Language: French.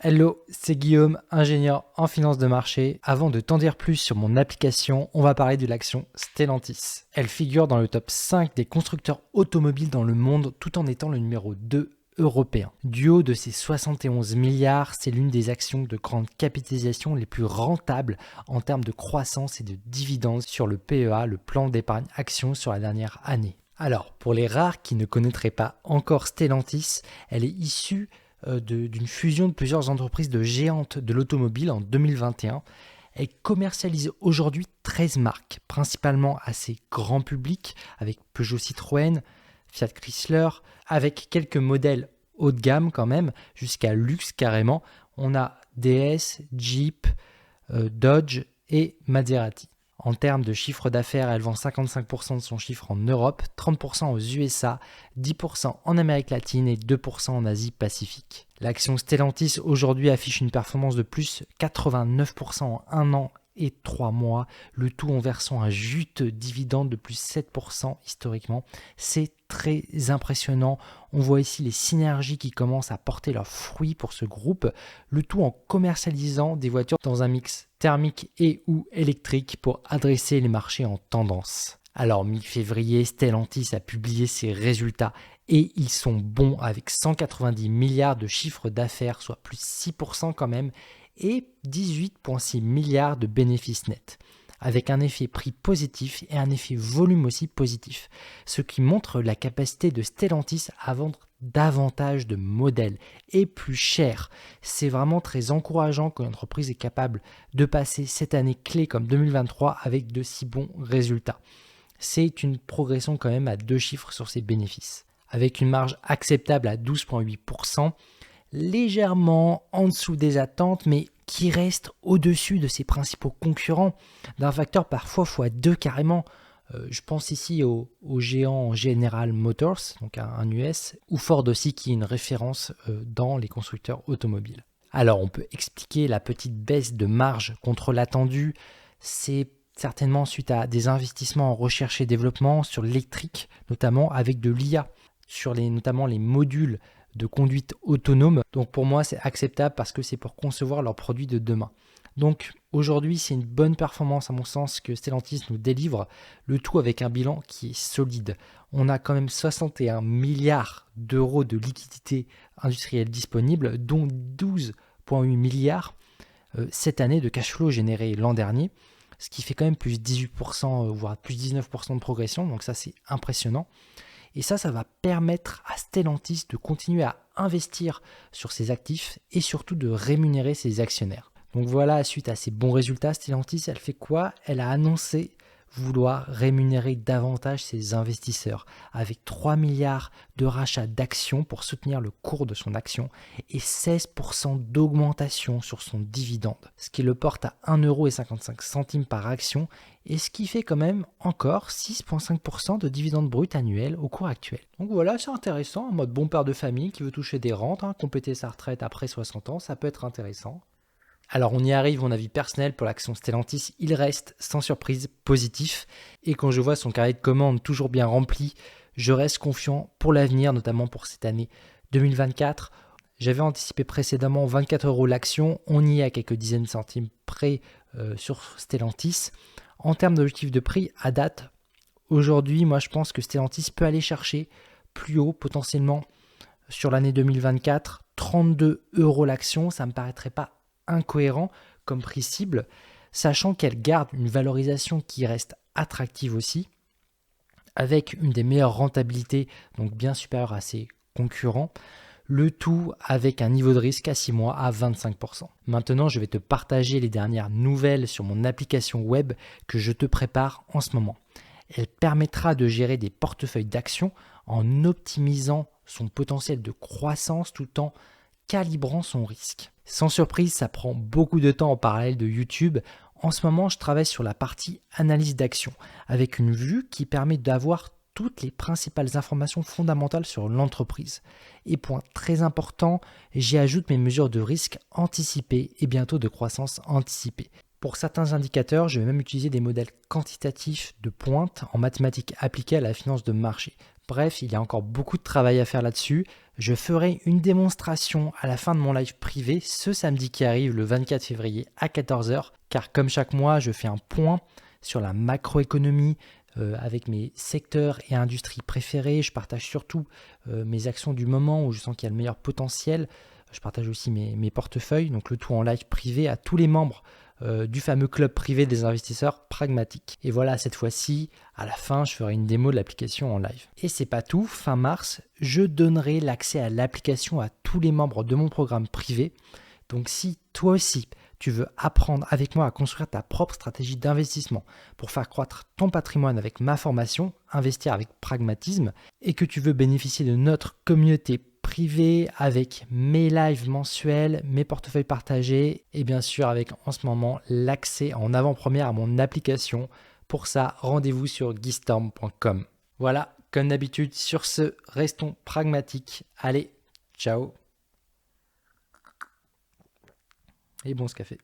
Hello, c'est Guillaume, ingénieur en finance de marché. Avant de t'en dire plus sur mon application, on va parler de l'action Stellantis. Elle figure dans le top 5 des constructeurs automobiles dans le monde tout en étant le numéro 2 européen. Du haut de ses 71 milliards, c'est l'une des actions de grande capitalisation les plus rentables en termes de croissance et de dividendes sur le PEA, le plan d'épargne action sur la dernière année. Alors, pour les rares qui ne connaîtraient pas encore Stellantis, elle est issue d'une fusion de plusieurs entreprises de géantes de l'automobile en 2021. Elle commercialise aujourd'hui 13 marques, principalement assez grand public, avec Peugeot Citroën, Fiat Chrysler, avec quelques modèles haut de gamme quand même, jusqu'à luxe carrément. On a DS, Jeep, Dodge et Maserati. En termes de chiffre d'affaires, elle vend 55% de son chiffre en Europe, 30% aux USA, 10% en Amérique latine et 2% en Asie-Pacifique. L'action Stellantis aujourd'hui affiche une performance de plus 89% en 1 an et 3 mois, le tout en versant un juteux dividende de plus 7% historiquement. C'est très impressionnant. On voit ici les synergies qui commencent à porter leurs fruits pour ce groupe, le tout en commercialisant des voitures dans un mix thermique et ou électrique pour adresser les marchés en tendance. Alors mi-février, Stellantis a publié ses résultats et ils sont bons avec 190 milliards de chiffre d'affaires, soit plus 6% quand même, et 18,6 milliards de bénéfices nets, avec un effet prix positif et un effet volume aussi positif, ce qui montre la capacité de Stellantis à vendre davantage de modèles et plus cher. C'est vraiment très encourageant qu'une entreprise est capable de passer cette année clé comme 2023 avec de si bons résultats. C'est une progression quand même à 2 chiffres sur ses bénéfices, avec une marge acceptable à 12,8%, légèrement en dessous des attentes, mais qui reste au-dessus de ses principaux concurrents, d'un facteur parfois x2 carrément. Je pense ici au géant General Motors, donc un US, ou Ford aussi, qui est une référence dans les constructeurs automobiles. Alors on peut expliquer la petite baisse de marge contre l'attendu, c'est certainement suite à des investissements en recherche et développement sur l'électrique, notamment avec de l'IA, sur notamment les modules de conduite autonome. Donc pour moi, c'est acceptable parce que c'est pour concevoir leurs produits de demain. Donc aujourd'hui, c'est une bonne performance à mon sens que Stellantis nous délivre, le tout avec un bilan qui est solide. On a quand même 61 milliards d'euros de liquidités industrielles disponibles, dont 12,8 milliards cette année de cash flow généré l'an dernier, ce qui fait quand même plus 18%, voire plus 19% de progression, donc ça c'est impressionnant. Et ça va permettre à Stellantis de continuer à investir sur ses actifs et surtout de rémunérer ses actionnaires. Donc voilà, suite à ces bons résultats, Stellantis, elle fait quoi? Elle a annoncé vouloir rémunérer davantage ses investisseurs avec 3 milliards de rachats d'actions pour soutenir le cours de son action et 16% d'augmentation sur son dividende, ce qui le porte à 1,55 € par action et ce qui fait quand même encore 6,5% de dividende brut annuel au cours actuel. Donc voilà, c'est intéressant, en mode bon père de famille qui veut toucher des rentes, compléter sa retraite après 60 ans, ça peut être intéressant. Alors on y arrive, mon avis personnel pour l'action Stellantis, il reste sans surprise positif et quand je vois son carnet de commandes toujours bien rempli, je reste confiant pour l'avenir, notamment pour cette année 2024. J'avais anticipé précédemment 24 € l'action, on y est à quelques dizaines de centimes près sur Stellantis. En termes d'objectif de prix, à date, aujourd'hui, moi je pense que Stellantis peut aller chercher plus haut potentiellement sur l'année 2024, 32 € l'action, ça ne me paraîtrait pas incohérent comme prix cible, sachant qu'elle garde une valorisation qui reste attractive aussi, avec une des meilleures rentabilités, donc bien supérieure à ses concurrents, le tout avec un niveau de risque à 6 mois à 25%. Maintenant, je vais te partager les dernières nouvelles sur mon application web que je te prépare en ce moment. Elle permettra de gérer des portefeuilles d'actions en optimisant son potentiel de croissance tout en calibrant son risque. Sans surprise, ça prend beaucoup de temps en parallèle de YouTube. En ce moment, je travaille sur la partie analyse d'action avec une vue qui permet d'avoir toutes les principales informations fondamentales sur l'entreprise. Et point très important, j'y ajoute mes mesures de risque anticipées et bientôt de croissance anticipée. Pour certains indicateurs, je vais même utiliser des modèles quantitatifs de pointe en mathématiques appliquées à la finance de marché, Bref, il y a encore beaucoup de travail à faire là-dessus. Je ferai une démonstration à la fin de mon live privé ce samedi qui arrive, le 24 février à 14h, car comme chaque mois, je fais un point sur la macroéconomie avec mes secteurs et industries préférés. Je partage surtout mes actions du moment où je sens qu'il y a le meilleur potentiel. Je partage aussi mes portefeuilles, donc le tout en live privé à tous les membres du fameux club privé des investisseurs pragmatiques. Et voilà, cette fois-ci, à la fin, je ferai une démo de l'application en live. Et c'est pas tout, fin mars, je donnerai l'accès à l'application à tous les membres de mon programme privé. Donc si toi aussi, tu veux apprendre avec moi à construire ta propre stratégie d'investissement pour faire croître ton patrimoine avec ma formation, Investir avec pragmatisme, et que tu veux bénéficier de notre communauté privée avec mes lives mensuels, mes portefeuilles partagés et bien sûr avec en ce moment l'accès en avant-première à mon application. Pour ça, rendez-vous sur guystorm.com. Voilà, comme d'habitude, sur ce, restons pragmatiques. Allez, ciao et bon ce café.